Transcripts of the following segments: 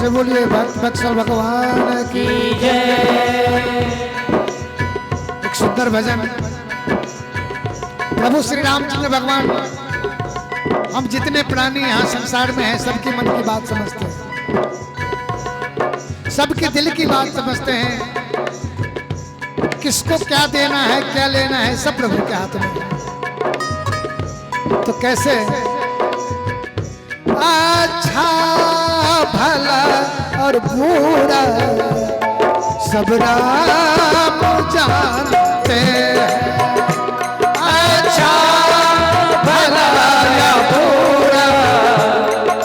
से बोलिए भक्त बक्सर भगवान की जय। एक सुंदर भजन। प्रभु श्री रामचंद्र भगवान हम जितने प्राणी यहाँ संसार में हैं सबके मन की बात समझते हैं, सबके दिल की बात समझते हैं। किसको क्या देना है क्या लेना है सब प्रभु के हाथ में। तो कैसे अच्छा भला और बुरा सब राम जानते हैं। अच्छा भला या बुरा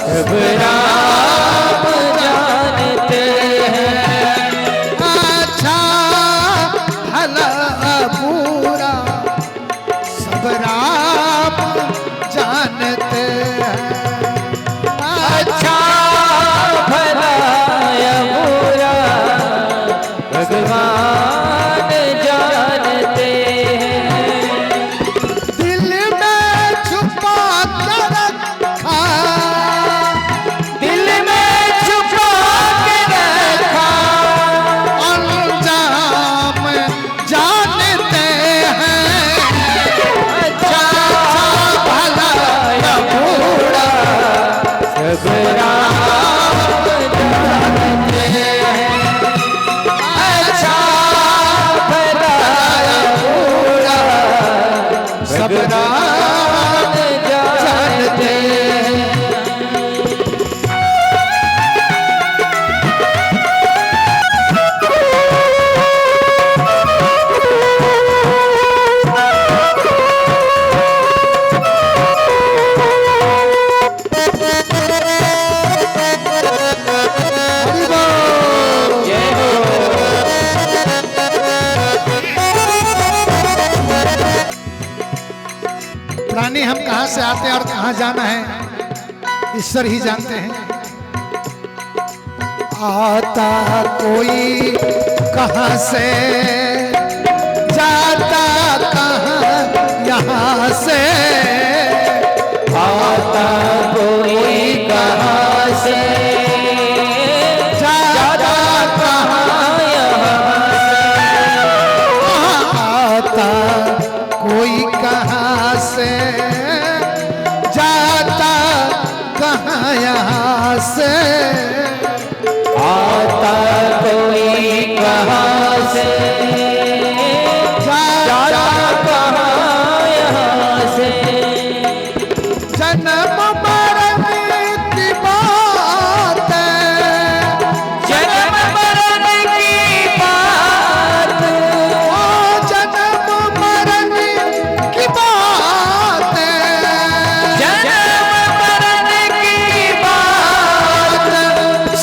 सब राम जानते हैं। अच्छा भला बुरा सब राम जानते हैं। अच्छा भला या बुरा भगवान जानते हैं। दिल में छुपा कर रखा, दिल में छुपा के रखा अंजाम जानते हैं। अच्छा भला या बुरा सब राम जानते हैं। अच्छा भला या बुरा सब राम जानते हैं। हरि बोल। जय हो। प्राणी हम कहाँ से आते हैं और कहाँ जाना है ईश्वर ही जानते हैं। आता कोई कहाँ से जाता कहाँ यहाँ से। आता कोई कहाँ से जाता कहाँ यहाँ से। आता कोई कहाँ से जाता कहाँ यहाँ से। आता कोई कहाँ से जाता कहाँ यहाँ से। जन्म मरण की बात है, जन्म मरण की बात। ओ जन्म मरण की बात है, जन्म मरण की बात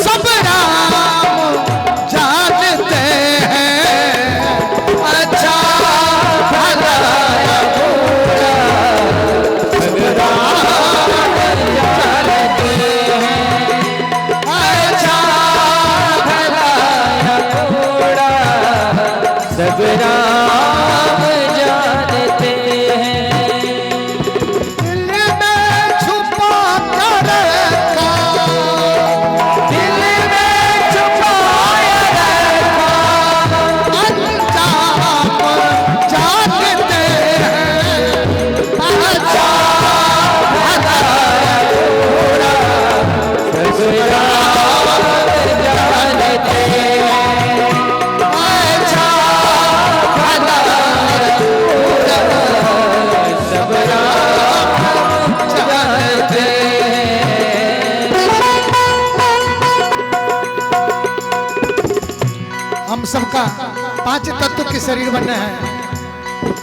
सब राम जानते हैं। अच्छा भला या बुरा सब राम जानते हैं। अच्छा भला या बुरा सब राम जानते हैं। दिल में छुपा कर रखा, दिल में छुपाया रखा अंजाम जानते हैं। अच्छा भला या बुरा सब राम जानते हैं। अच्छा भला या बुरा सब राम जानते हैं। हम सबका पांच तत्व के शरीर बनना है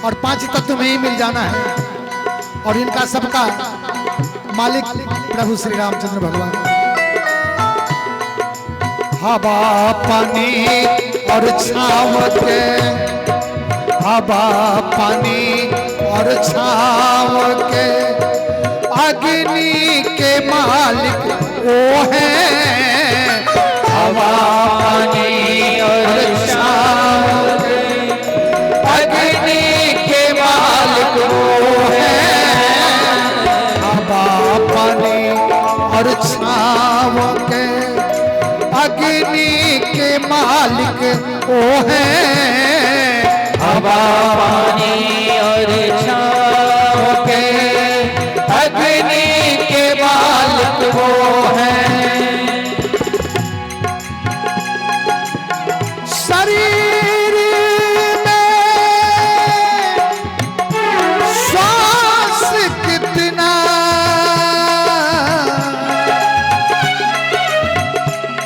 और पांच तत्व में ही मिल जाना है। और इनका सबका मालिक प्रभु श्री रामचंद्र भगवान। हवा पानी और छाव के, हवा पानी और छाव के अग्नि के मालिक वो हैं। हवा पानी और छाव के अग्नि के मालिक वो हैं। हवा पानी और छाव के अग्नि के मालिक वो हैं, हवा पानी और छाँव के अग्नि के मालिक वो हैं। शरीर में श्वास कितना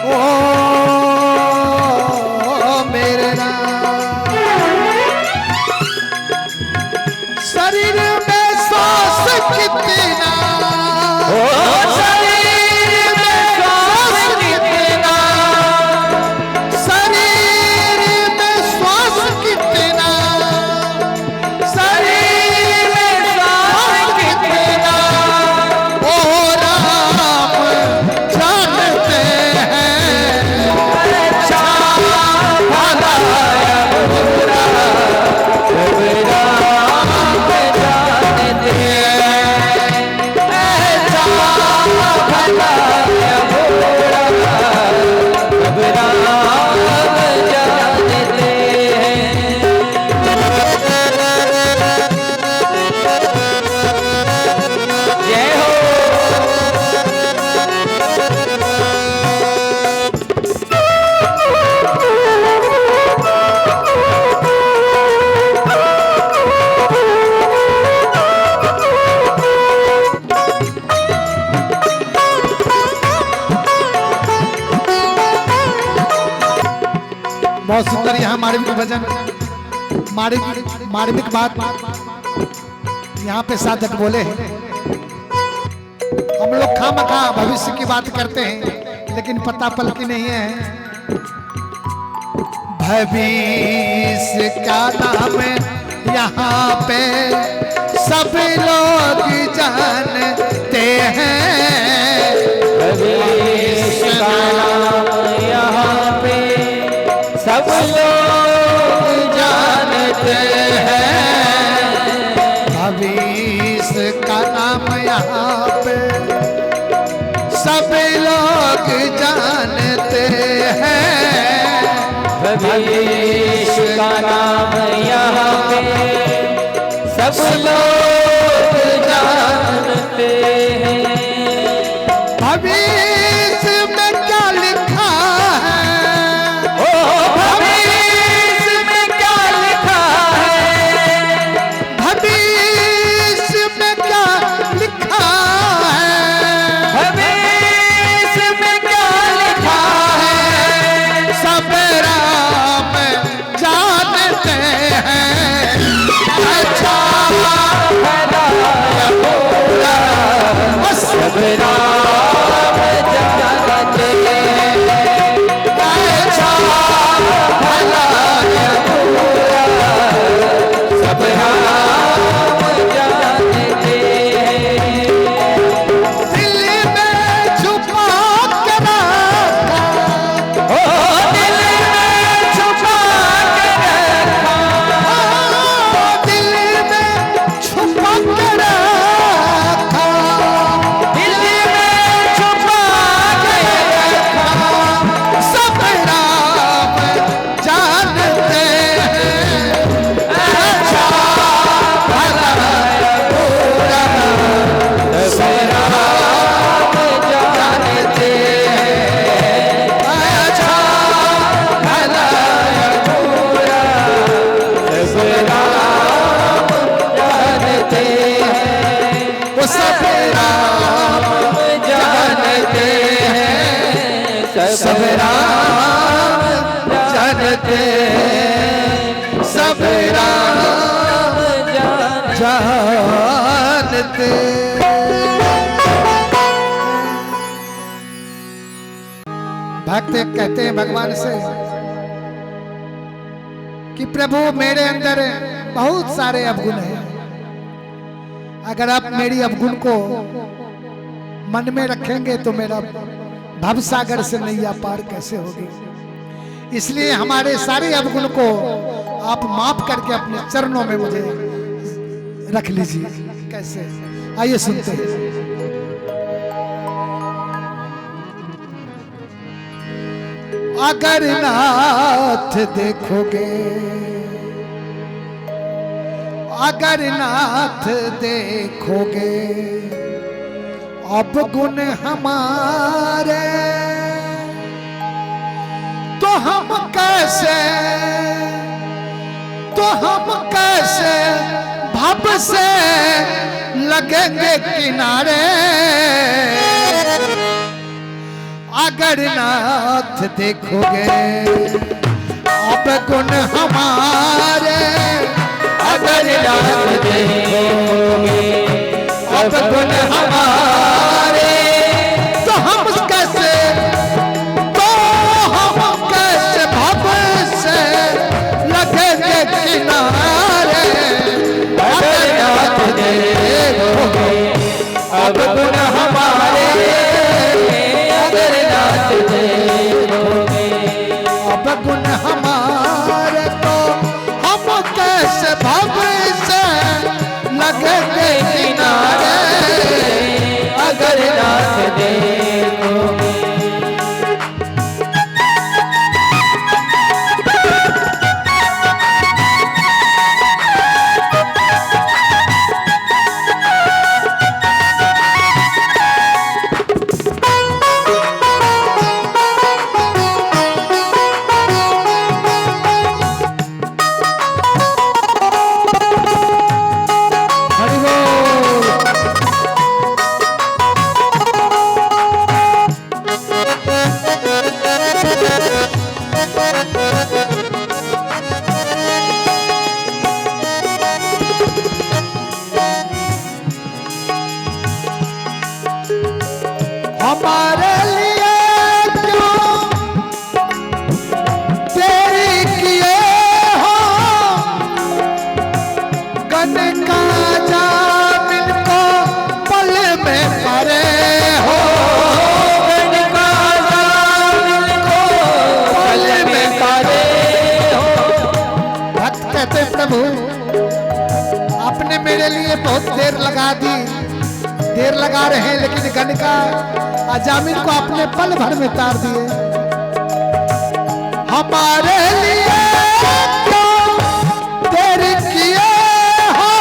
ओ मेरे नाम, शरीर में श्वास कितना ओ शरीर में श्वास कितना, शरीर में श्वास कितना, शरीर में श्वास कितना ओ राम जानते हैं। अच्छा भला बुरा सब राम जानते हैं। अच्छा भला बुरा सब राम जानते हैं। जय हो। बहुत सुंदर यहाँ मार्मिक भजन, मार्मिक बात यहाँ पे साधक बोले हैं। हम लोग खामखा भविष्य की बात करते हैं, लेकिन पता पल की नहीं है। भविष्य का नाम यहाँ पे सब लोग जानते हैं। भविष्य का नाम यहाँ पे सब लोग जानते हैं। भविष्य का नाम यहाँ पे सब लोग जानते हैं। भविष्य का नाम यहाँ पे सब लोग जानते हैं। भविष्य में क्या लिखा है, ओ भविष्य में क्या लिखा है। भविष्य में क्या लिखा है, भविष्य में क्या लिखा है। सब राम जानते हैं। अच्छा भला बुरा सब राम जानते हैं। अच्छा भला बुरा सब राम जानते हैं। दिल में छुपा के रखा, ओ दिल में छुपा के रखा। दिल में छुपा के रखा, दिल में छुपा के रखा। सब राम जानते हैं। अच्छा भला बुरा सब राम जानते हैं। अच्छा भला बुरा सब राम जानते हैं। वो सब राम जानते हैं। सब राम जानते हैं। सब राम जानते। भक्त कहते हैं भगवान से कि प्रभु मेरे अंदर बहुत सारे अवगुण हैं, अगर आप मेरी अवगुण को मन में रखेंगे तो मेरा भव सागर से नैया पार कैसे होगी। इसलिए हमारे सारे अवगुण को आप माफ करके अपने चरणों में मुझे रख लीजिए। कैसे, आइए सुनते हैं। अगर नाथ देखोगे, अगर नाथ देखोगे अब गुण हमारे, तो हम कैसे, तो हम कैसे भव से लगेंगे किनारे। अगर नाथ देखोगे अब गुण हमारे, अगर नाथ देखोगे अब गुण हमारे, तो हम कैसे, तो हम कैसे भव से लगेंगे किनारे। अगर नाथ देखोगे अब गुण हमारे, अगर नाथ देखोगे अब गुण हमारे, तो हम कैसे भव से लगेंगे किनारे। अगर नाथ देखोगे। हरि बोल। हमारे लिए क्यों तेरी किए हो गन का जामिन को पल में परे हो, गण का जामिन को पल में परे हो। भक्त कहते प्रभु आपने मेरे लिए बहुत देर लगा दी, देर लगा रहे हैं, लेकिन गन का अजामिन को आपने पल भर में तार दिए। हमारे लिए क्यों देर किए हो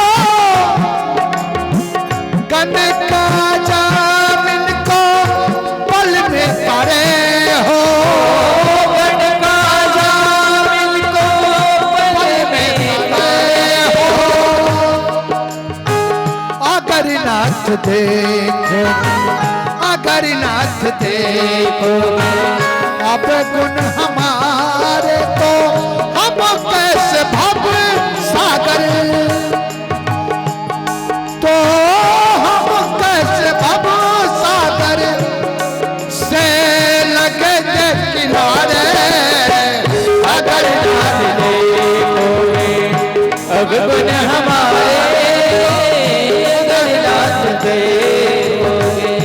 गन का जामिन को पल में तारे हो, गण का जामिन को पल में तारे हो। अगर नाथ देखो, अगर नाथ देखोगे अब गुण हमारे, तो हम कैसे भव सागर, तो हम कैसे भव सागर से लगेंगे किनारे। अगर नाथ देखोगे अब गुण हमारे, अगर नाथ देखोगे।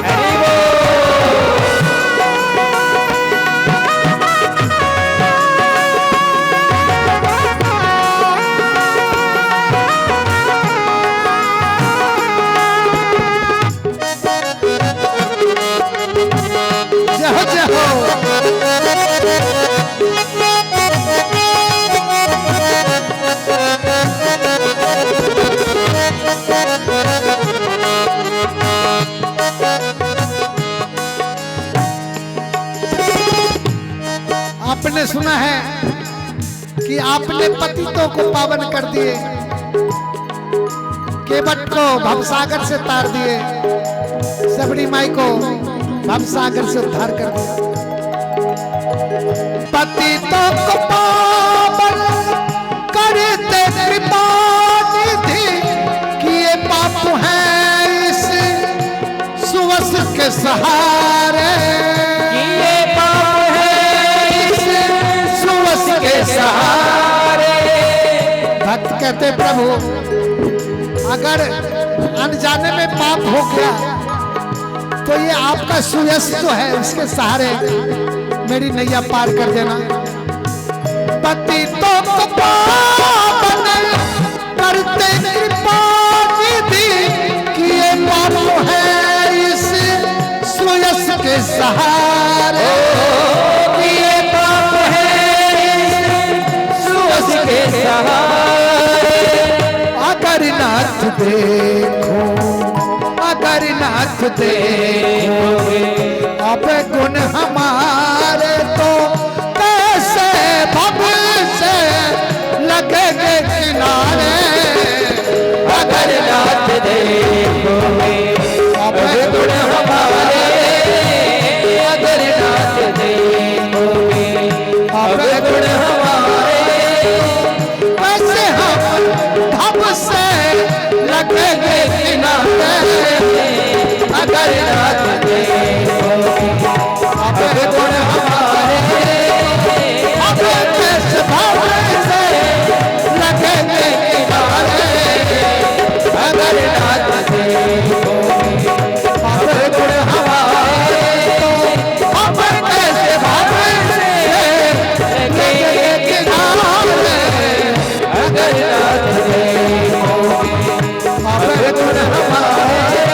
हरि जय हो जय हो। आपने सुना है कि आपने पतितों को पावन कर दिए, केवट को भवसागर से तार दिए, सबरी माई को भवसागर से उद्धार कर दिया। पतितों को पावन करते कृपा निधि, किए पाप हैं इस सुवस के सहारे। किए पाप है इस सुवस के सहारे। भक्त कहते प्रभु अगर अनजाने में पाप हो गया तो ये आपका सुयश जो है उसके सहारे मेरी नैया पार कर देना। पतितों को पावन करते कृपा निधि, किए पाप है इस सुयस के सहारे। किए पाप है सुयस के सहारे। अगर नाथ देखो, अगर नाथ देखोगे अब गुण हमारे, तो कैसे भव से लगेंगे किनारे। अगर नाथ देखोगे अब गुण हमारे, अगर नाथ देखोगे अब गुण हमारे, कैसे हम भव से लगेंगे किनारे। अगर नाथ देखोगे अब गुण हमारे, अब कैसे भव से लगेंगे किनारे। अगर नाथ देखोगे अब गुण हमारे, अब कैसे भव से लगेंगे किनारे। अगर नाथ देखोगे अब गुण हमारे,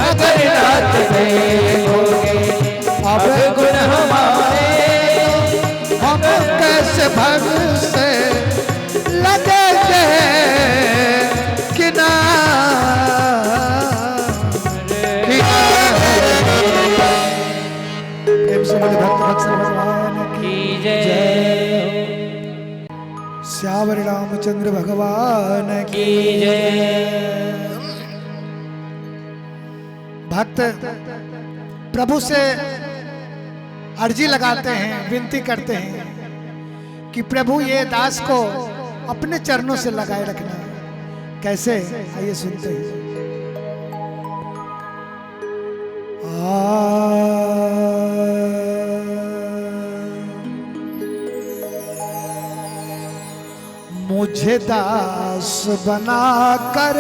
अगर नाथ देखोगे अब गुण हमारे, हम कैसे भव से लगेंगे प्रेम से बोले भक्त वत्सल भगवान की जय। श्यावर रामचंद्र भगवान की जय। भक्त प्रभु से अर्जी लगाते हैं, विनती करते हैं कि प्रभु ये दास को अपने चरणों से लगाए रखना। कैसे, आइए सुनते हैं। मुझे दास बना कर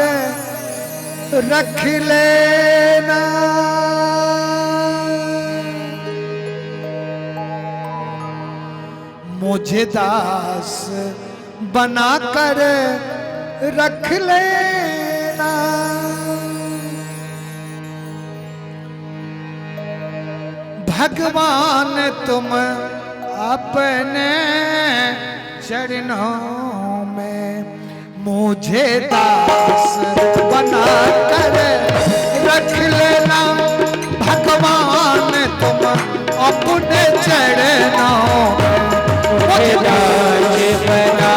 रख लेना, मुझे दास बना कर रख लेना। भगवान तुम अपने चरणों में मुझे दास बना कर रख लेना। भगवान तुम अपने चरणों में मुझे दास बना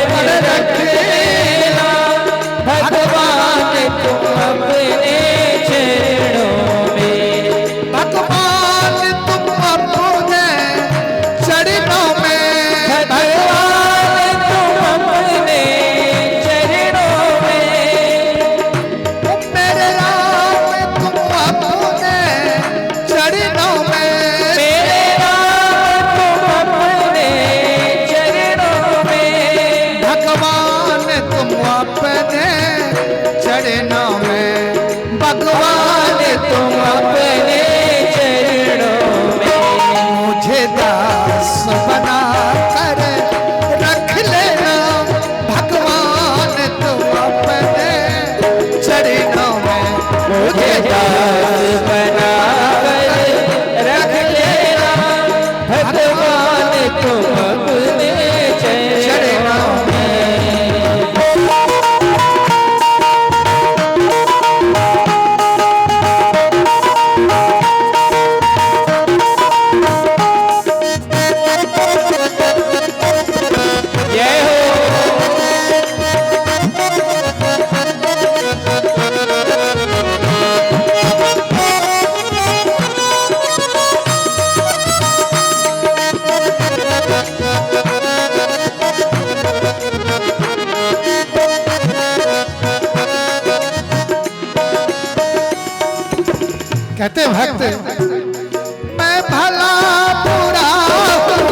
कर रख लेना। भगवान तुम अपने चरणों में, भगवान तुम अपने चरणों में, भगवान तुम अपने चरणों में, मेरे राम तुम अपने चरणों में, मेरे राम तुम अपने चरणों में, भगवान तुम अपने चरणों में, भगवान तुम अपने चरणों में, मुझे दास बना कर रख लेना। भगवान तुम अपने चरणों में मुझे दास बना कर रख लेना। भगवान तुम अपने चरणों में। जय हो। कहते भक्त, मैं भला बुरा हूँ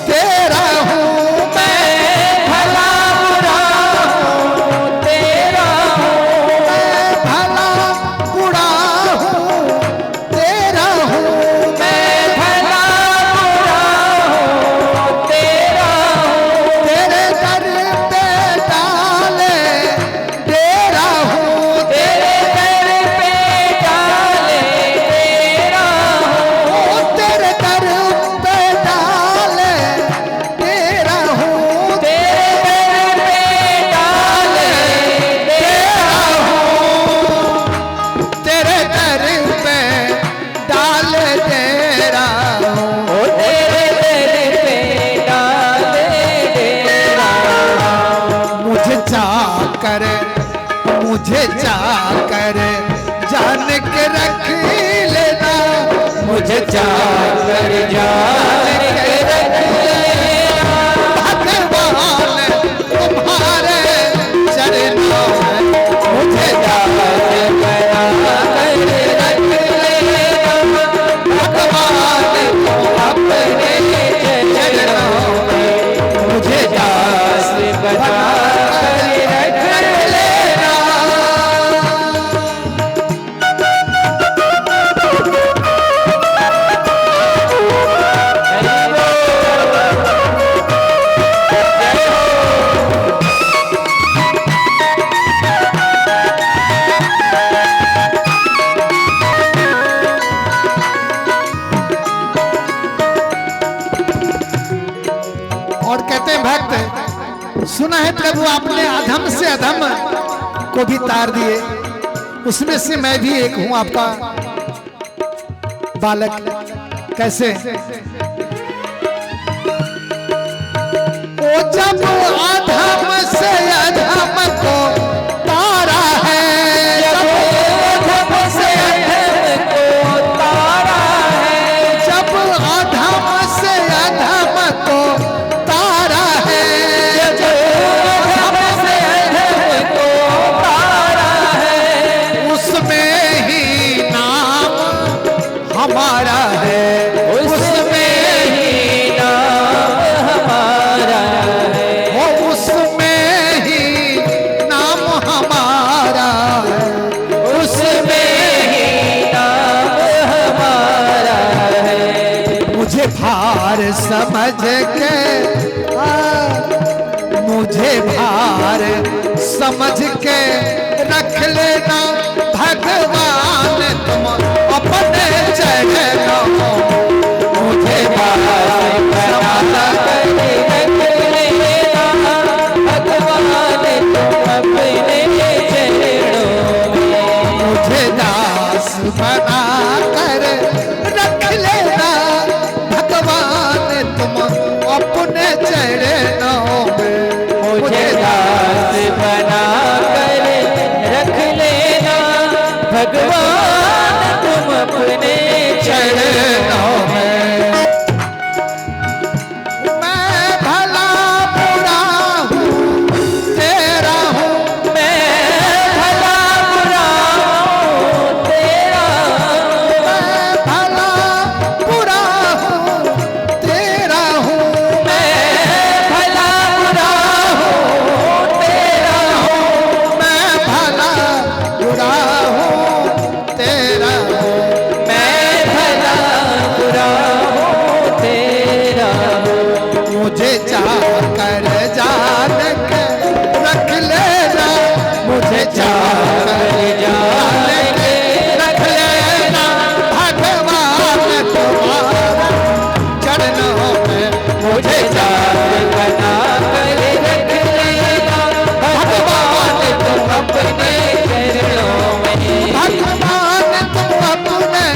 तेरा हूँ, मैं भला बुरा हूँ तेरा हूँ, मैं भला बुरा हूँ तेरा हूँ, मैं भला बुरा हूँ तेरा मुझे चाकर जान के रख लेना, मुझे चाकर जान के रख लेना, भगवान तुम्हारे चरणों में मुझे दास बना कर रख लेना, भगवान को अपने चरणों में मुझे दास बना कर रख लेना। और कहते हैं भक्त, सुना है प्रभु आपने अधम से अधम को भी तार दिए, उसमें से मैं भी एक हूं आपका बालक। कैसे? ओ जब अधम से अधम को तारा है, अधम से अधम को तारा है, जब अधम से अधम को तारा है, अधम से अधम को तारा है, उसमें ही नाम हमारा है, उसमें ही नाम हमारा है, वो उसमें ही नाम हमारा है। उसमें ही नाम हमारा है। मुझे भार समझ के मुझे भार समझ के रख लेना, भगवान तुम अपने चरणों मुझे भार बना कर रख लेना, भगवान तुम अपने चरणों में मुझे दास बना कर रख लेना, भगवान तुम अपने चरणों में मुझे दास बना कर रख लेना, भगवान तुम अपने चरणों में। मैं भला बुरा हूँ तेरा हूँ, मैं भला बुरा हूँ तेरा, मैं भला बुरा हूँ तेरा हूँ, मैं भला बुरा हूँ तेरा हूँ, मैं भला बुरा हूँ तेरा हूँ। मैं भला बुरा हूँ तेरा हूँ। मुझे चाकर जान के रख लेना, मुझे चाकर जान के रख लेना, भगवान तुम्हारा चरणों में मुझे दास बना कर रख लेना, भगवान तुम अपने चरणों में, भगवान तुम अपने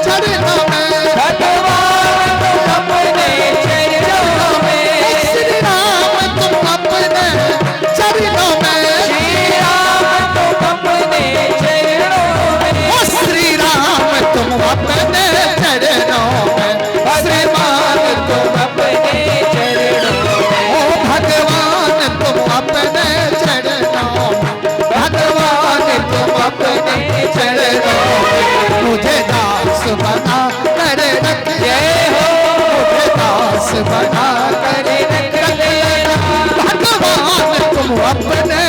चरणों में, भगवान तुम अपने चरणों में, श्री राम तुम अपने चरणों में, श्री राम तुम अपने चरणों में, ओ श्री राम तुम अपने चरणों में, भगवान तुम अपने चरणों में, ओ भगवान तुम अपने चरणों में, भगवान तुम अपने चरणों में मुझे दास बना कर रख जय हो, मुझे दास बना कर रख लेना, भगवान तुम अपने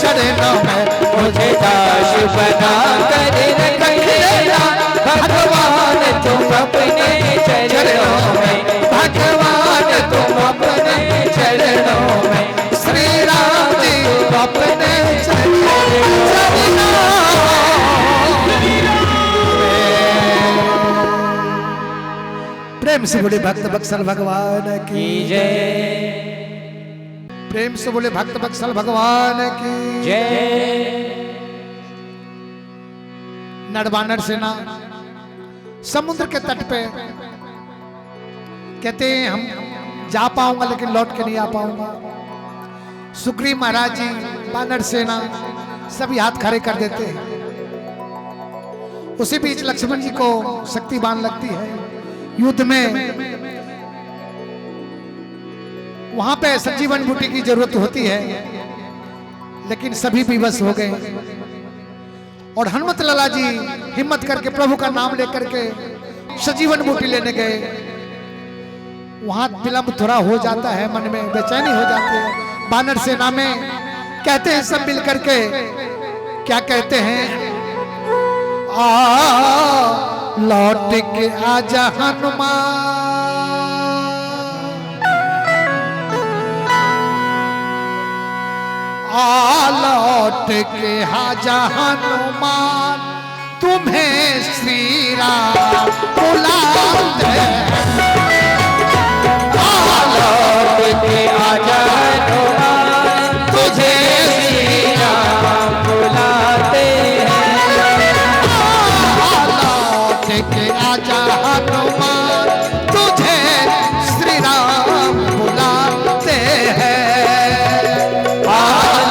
चरणों में मुझे दास बना कर रख लेना, भगवान तुम अपने चरणों में, भगवान तुम अपने चरणों में, श्री राम जी अपने प्रेम से बोले भक्त बक्सल भगवान की जय, प्रेम से बोले भक्त बक्सल भगवान की जय। नरवानर सेना समुद्र के तट पे कहते हैं हम जा पाऊंगा लेकिन लौट के नहीं आ पाऊंगा। सुग्रीव महाराज जी वानर सेना सभी हाथ खड़े कर देते हैं। उसी बीच लक्ष्मण जी को शक्ति बाण लगती है युद्ध में। वहां पे संजीवन बूटी की जरूरत होती है, लेकिन सभी विवश हो गए। और हनुमत लाला जी हिम्मत करके प्रभु का नाम लेकर के संजीवन बूटी लेने गए। वहां विलंब थोड़ा हो जाता है, मन में बेचैनी हो जाती है। बानर सेना में कहते हैं सब मिल करके, क्या कहते हैं, लौट के आजा हनुमान, लौट के आजा हनुमान, तुम्हें श्री राम बुलाते हैं। लौट के आजा हनुमान, तुझे श्री राम बुलाते हैं। लौट के आजा हनुमान, तुझे श्री राम बुलाते हैं।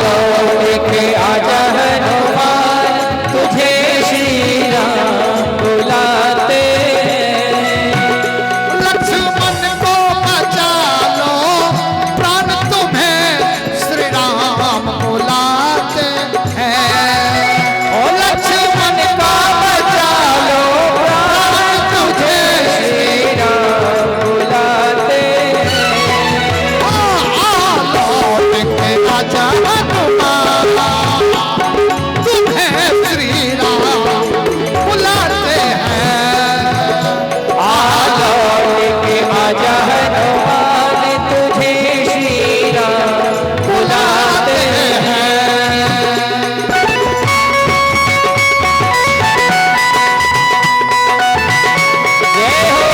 लौट के आजा हनुमान, तुझे श्री राम बुलाते हैं। लक्ष्मण को बचा लो, प्राण तुम्हें श्री राम बुलाते हैं। ओ लक्ष्मण का बचा लो, प्राण तुझे श्री राम बुलाते हैं। लौट के आजा हनुमान, तुम्हें श्री राम बुलाते हैं। लौट के आजा हनुमान, तुझे श्री राम बुलाते हैं। जय हो।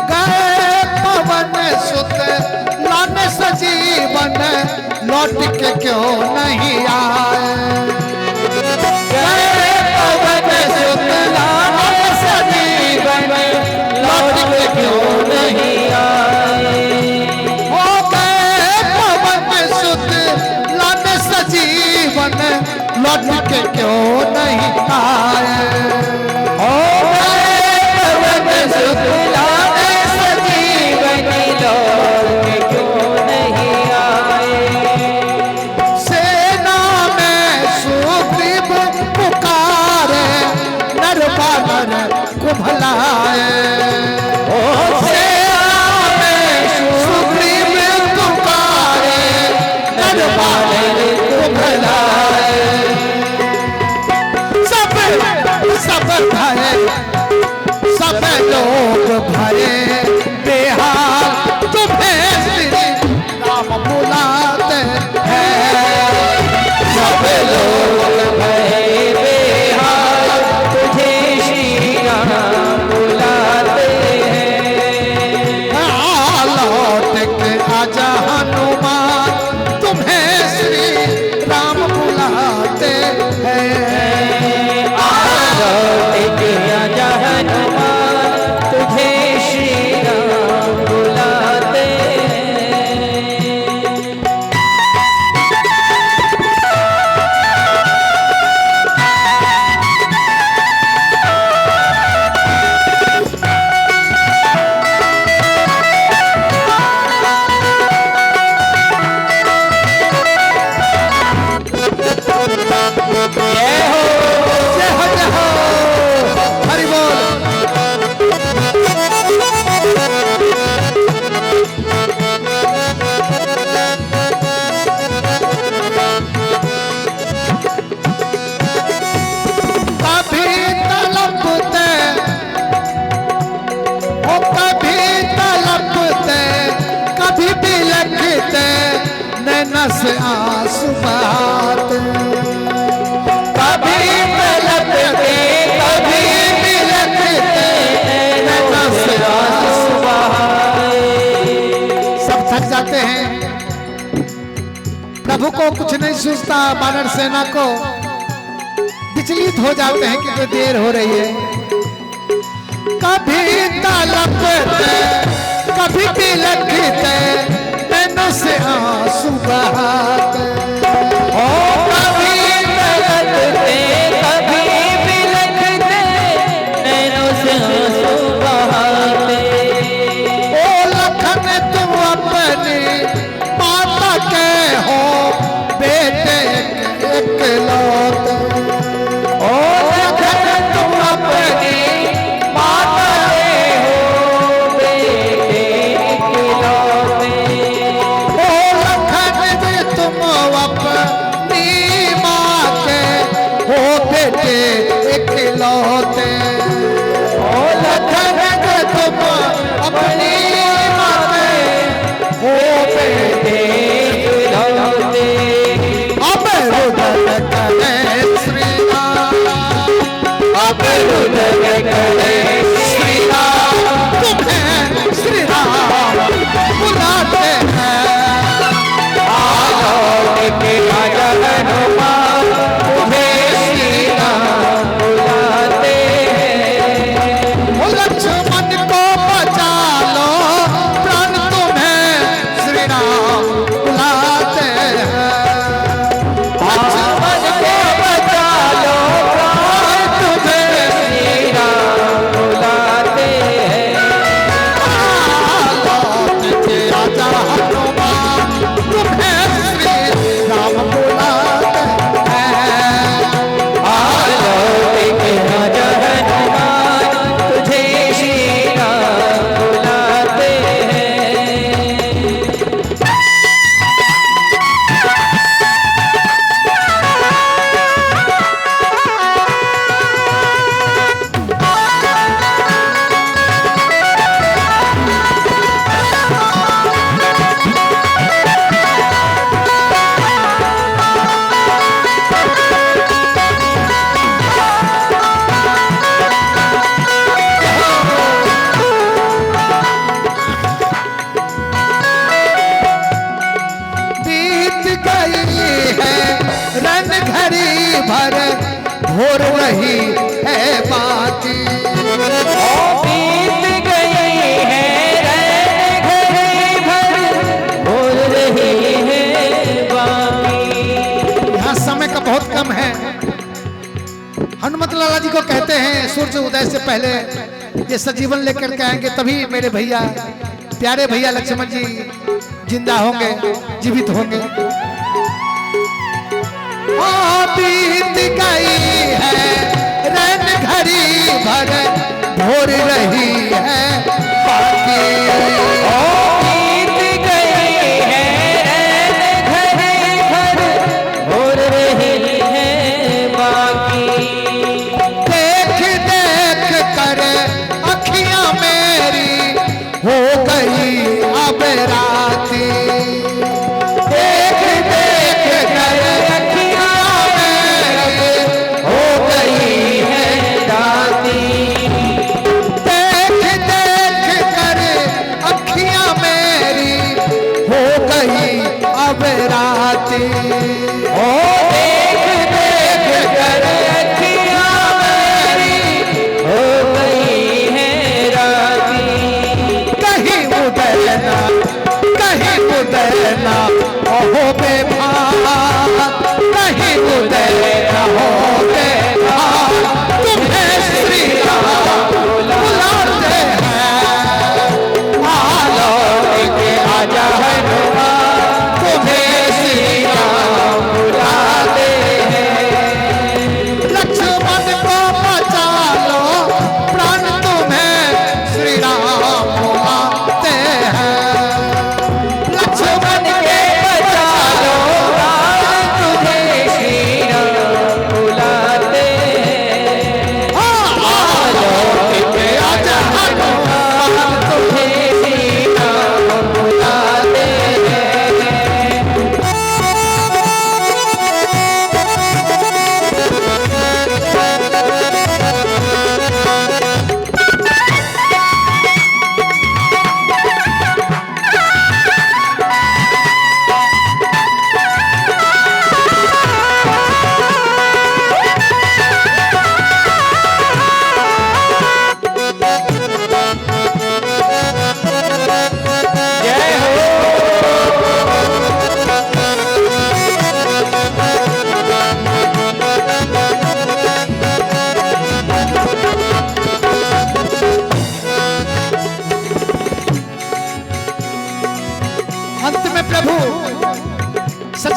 गए पवन सुत लाने सजीवन, लौट के क्यों नहीं आए। गए पवन सुत लाने सजीवन, लौट के क्यों नहीं आए। हो गए पवन सुत लाने सजीवन, लौट के क्यों नहीं आए। हो गए पवन सुत लाने सजीवन, लौट के क्यों नहीं आए। सेना में सुग्रीव पुकारे, नर बानर को भलाए। ओ सेना में सुग्रीव पुकारे, नर बानर को भलाए। सब सब भरे, सब लोग भरे बेहाल, तुम्हें श्री राम बुलाते हैं। सब लोग भये बेहाल, तुझे श्री राम बुलाते हैं। लौट के आजा हनुमान, तुम्हें श्री राम बुलाते हैं। लौट के आजा हनुमान, तुझे श्री राम बुलाते हैं। जय हो। जय हो जय हो, हरि बोल। कभी तलपते, ओ कभी तलपते, कभी बिलखते, नैना से आंसू बहाते। रघु को कुछ नहीं सूझता, वानर सेना को विचलित हो जाते हैं कि कोई देर हो रही है। कभी तड़पते कभी बिलखते नैनों से आंसू बहाते, ओ कभी तड़पते कभी बिलखते नैनों से आंसू बहाते। ओ लखन तुम अपनी माता के हो बेटे इकलौते, ओ लखन तुम अपनी माता के हो बेटे इकलौते। ओ लखन जी तुम अपनी माँ के हो बेटे इकलौते, ओ लखन जी तुम अपनी माँ के हो बेटे इकलौते। अब रुदन करे श्री राम, अब रुदन करे श्री राम, तुम्हें श्री राम बुलाते हैं। के राजा हनुमान तुम्हें श्री राम बुलाते हैं। ओ लक्ष्मण को बचा लो, प्राण तुम्हें श्री राम बुलाते हैं। लक्ष्मण को बचा लो, प्राण तुम्हें श्री राम बुलाते हैं। राजा हनुमान तुम्हें श्री राम बुलाते हैं। आलोक के राजा हनुमान तुझे श्री राम बुलाते हैं। बीत गई है रन घड़ी भर, भोर रही है बाकी। बीत गई है रैन घड़ी भर, भूल रही है बाकी। यहाँ समय का बहुत कम है। हनुमत लाला जी को कहते हैं सूर्य उदय से पहले ये सजीवन लेकर के आएंगे, तभी मेरे भैया प्यारे भैया लक्ष्मण जी जिंदा होंगे, जीवित होंगे। बीत गई है रैन घड़ी भर, भोर रही है बाकी। बीत गई है रैन घड़ी भर, भूल रही है बाकी। देख देख कर अखियां मेरी हो गई अब राती, देख देख कर अखियां मेरी हो गई है राती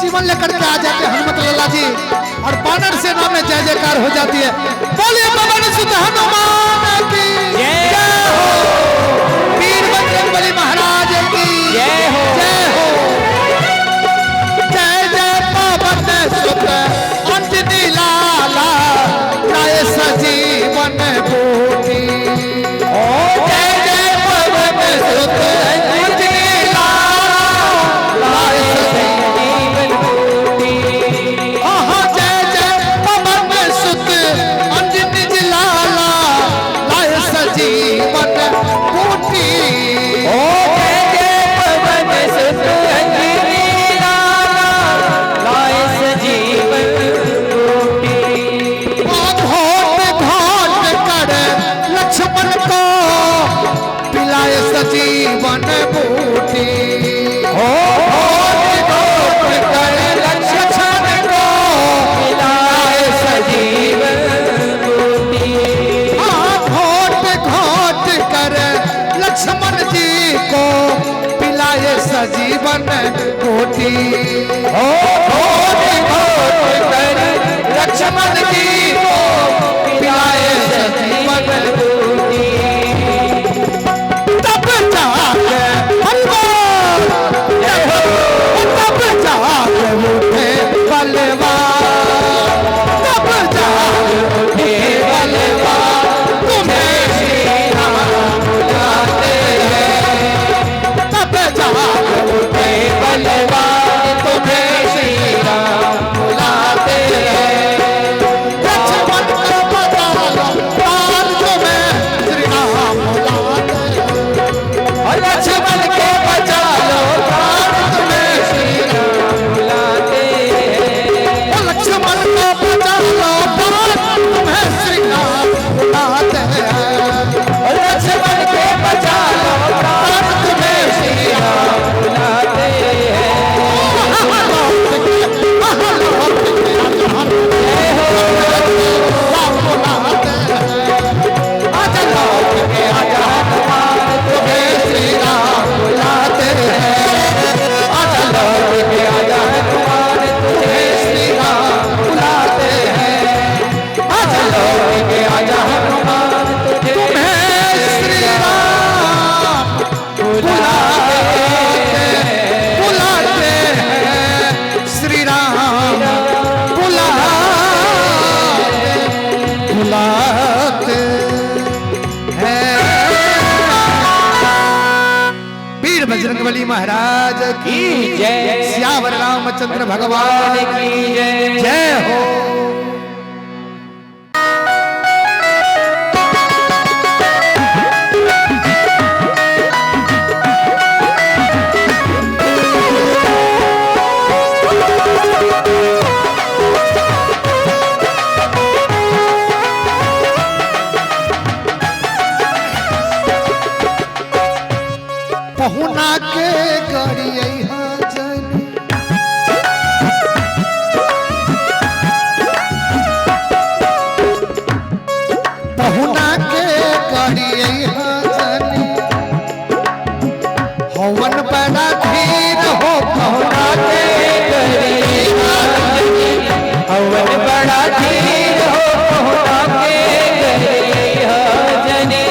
जीवन लेकर के आ जाते हैं हनुमत लाला जी और बानर सेना में जय जयकार हो जाती है। बोलिए पवन सुत हनुमान की जय हो, वीर बजरंगबली महाराज की जय हो, जय हो। जय जय पवन सुत अंजनी लाला लाए सजीवन बूटी। ओ जय जय पवन सुत अंजनी लाला लाए सजीवन बूटी। आहा जय जय पवन सुत अंजनी लाला लाए सजीवन बूटी। ओ जय जय पवन सुत अंजनी लाला लाए सजीवन बूटी। घोट घोट कर लक्ष्मण को पिलाए सजीवन बूटी। ओ घोट घोट कर लक्ष्मण को पिलाए सजीवन बूटी। घोट घोट कर लक्ष्मण जी को पिलाए सजीवन बूटी। ओ घोट घोट कर लक्ष्मण जी को पिलाए सजीवन बूटी। तब जाके हनुमान जय हो, तब जाके उठे बलवान, तब जाके उठे बलवान तुम्हें श्री राम बुलाते हैं। तब जाके उठे बलवान तुम्हें श्री राम बुलाते हैं। लक्ष्मण को बता लो प्राण तुम्हें श्री राम बुलाते हैं। और लक्ष्मण के बचा लो प्राण तुम्हें श्री राम बुलाते हैं। लक्ष्मण को बचा लो प्राण तुम्हें श्री राम बुलाते हैं। और लक्ष्मण के बचा लो प्राण तुम्हें श्री राम बुलाते हैं। तुम्हें श्री राम बुलाते हैं। आजा लौट के आजा हनुमान तुम्हें श्री राम बुलाते हैं। आजा लौट के आजा हनुमान तुम्हें श्री राम बुलाते हैं। बुलाते हैं श्री राम बुलाते हैं। वीर बजरंगबली महाराज की की जय। सियावर रामचंद्र भगवान की जय। जय हो। पहुना के गड़िया जन पहुना के गड़िया जन हवन बड़ा धीर हो पहुना के हवन बड़ा धीर हो पहुना के जने।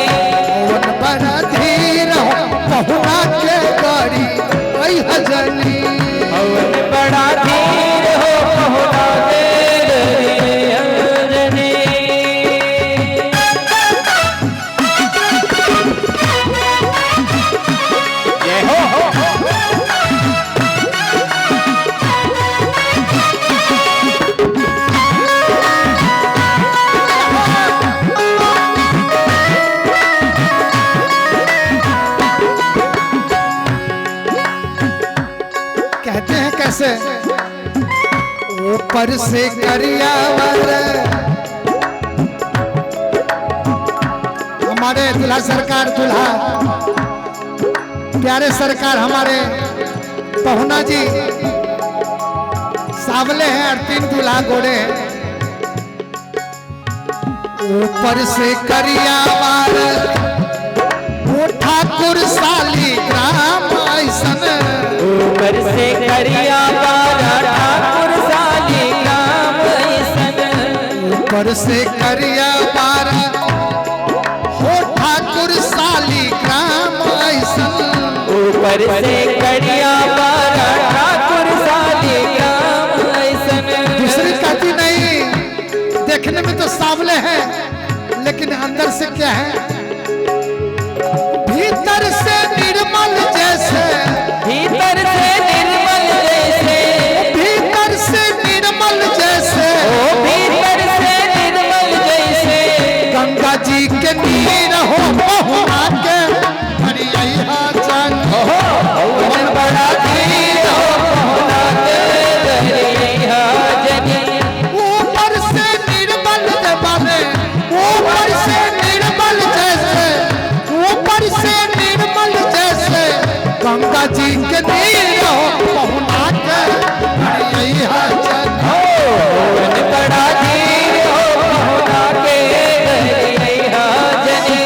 हवन बड़ा धीर हो पहुना के गड़ी जनी। हवन बड़ा धीर हो पहुना के जने। जय हो। कहते हैं कैसे ऊपर से करियावर हमारे दुल्हा सरकार दुल्हा प्यारे सरकार हमारे पहुना जी सावले हैं और 3 दूल्हा घोड़े हैं। ऊपर से करियावर वो ठाकुर साली ग्राम ऐसन ऊपर से करिया बारा ऊपर से करिया बारा हो ठाकुर शालिग्राम ऐसन। ऊपर से करिया बारा ठाकुर शालिग्राम ऐसन। दूसरी कहती नहीं, देखने में तो सांवले हैं लेकिन अंदर से क्या है, भीतर से निर्मल जैसे, भीतर से निर्मल जैसे, भीतर से निर्मल जैसे, भीतर से निर्मल जैसे, गंगा जी के नीर हो बहुना के हरिया चन। मन बड़ा धीर हो बहुना के हरिया जनी। ऊपर से निर्मल जबाने, ऊपर से निर्मल जैसे, ऊपर से निर्मल जैसे, गंगा जी के नीर हो बहुना के हरिया चन। मन बड़ा धीर हो बहुना के हरिया जनी।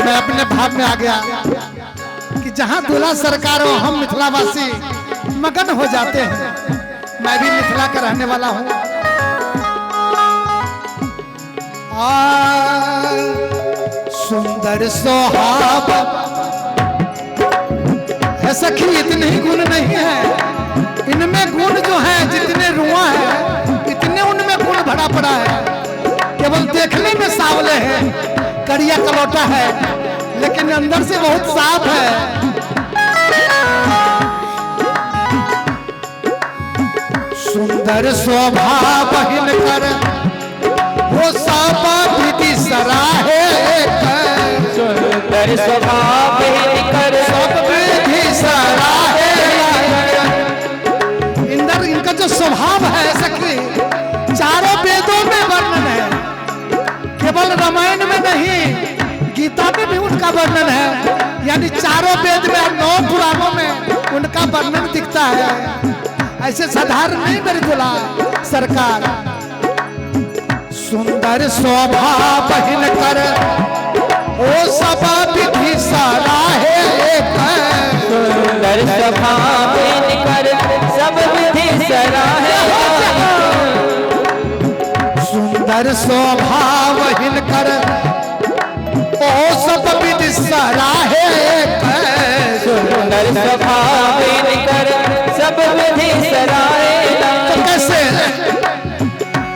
मैं अपने भाव में आ गया कि जहां दूल्हा सरकार हो हम मिथिलावासी मगन हो जाते हैं। मैं भी मिथिला का रहने वाला हूं। सुंदर सोहाब है सखी, इतने ही गुण नहीं है, इनमें गुण जो है जितने रुआ है इतने उनमें गुण भरा पड़ा है। केवल देखने में सांवले हैं, करिया कलौटा है, लेकिन अंदर से बहुत साफ है। सुंदर स्वभाव हिनकर वो सापा विधि सराहे, सुंदर स्वभाव हिनकर सब विधि सराहे। इनका जो स्वभाव है सखी, चारों वेदों में वर्णन है, केवल रामायण में नहीं, गीता में भी उनका वर्णन है। यानी चारों वेद में 9 पुराणों में उनका वर्णन दिखता है। ऐसे साधारण नहीं मेरे दूल्हा सरकार। सुंदर स्वभाव हिनकर ओ सब विधि सराहे, सुंदर स्वभाव हिनकर सब विधि सराहे। सुंदर स्वभाव हिनकर ओ सब विधि सराहे, सुंदर स्वभाव हिनकर सब विधि सराहे। तो कैसे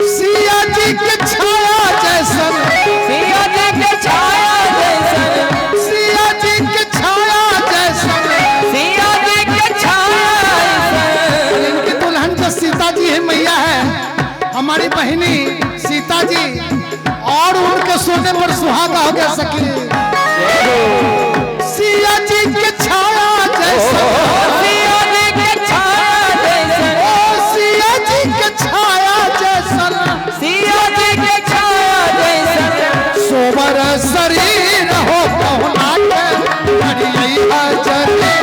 सिया जी के छाया जैसन, सिया जी के छाया जैसन, सिया जी के छाया जैसन, सिया जी के छाया जैसन। इनकी दुल्हन जो सीता जी है मैया है, हमारी बहिनी सीता जी, और उनके सोने पर सुहागा हो गया सखी। सिया जी के छाया जैसन, सिया जी के छाया जैसन, सिया जी के छाया जैसन, सिया जी के छाया जैसन। सोबर शरीर हो पहुना के हरिया चले,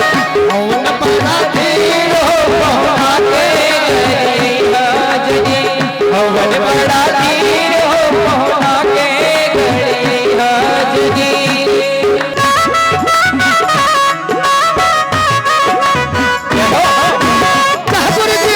कौन बड़ा धीर हो पहुना के हरिया जनी। हवन बड़ा धीर हो बहुना के हरिया जनी। ठाकुर जी।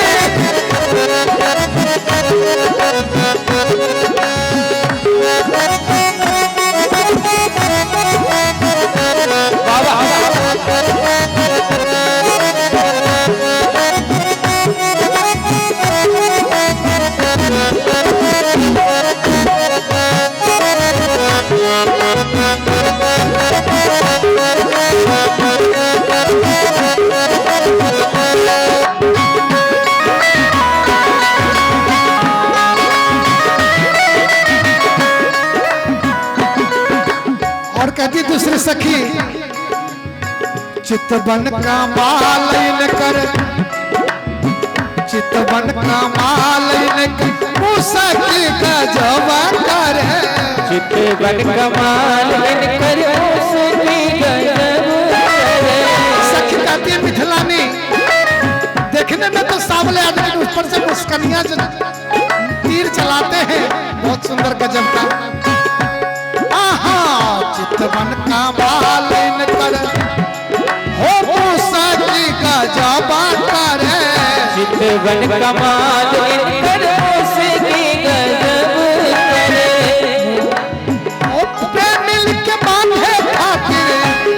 और कहती दूसरी सखी, चितवन का माल कर, चितवन का माल मुसकी का जवान कर, चितवन का माल कर मुसकी गजब करे। सखी कहती है मिथिलानी, देखने में तो सांवले आदमी ऊपर से मुस्कनियां जो तीर चलाते हैं, बहुत सुंदर गजब का। आहा चितवन का माल कर हो मुसकी का जवान कर, चितवन का माल कर मुसकी गजब करे। प्रेम मिल के बांधे खातिर,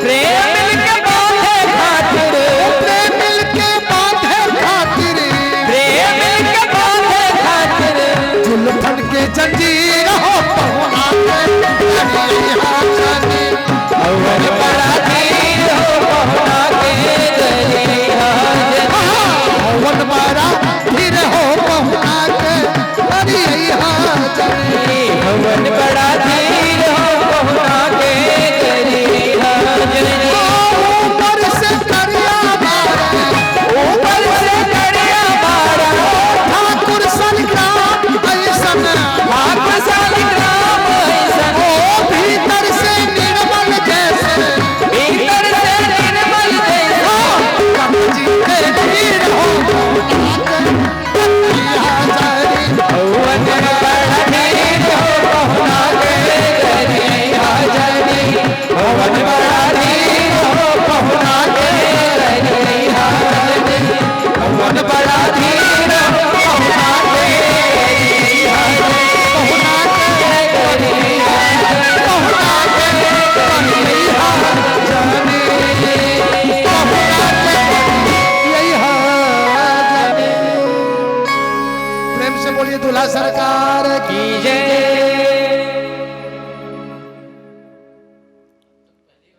प्रेम मिल के बांधे खातिर, प्रेम मिल के बांधे खातिर, प्रेम मिल के बांधे खातिर, जुल्फन के जंजीर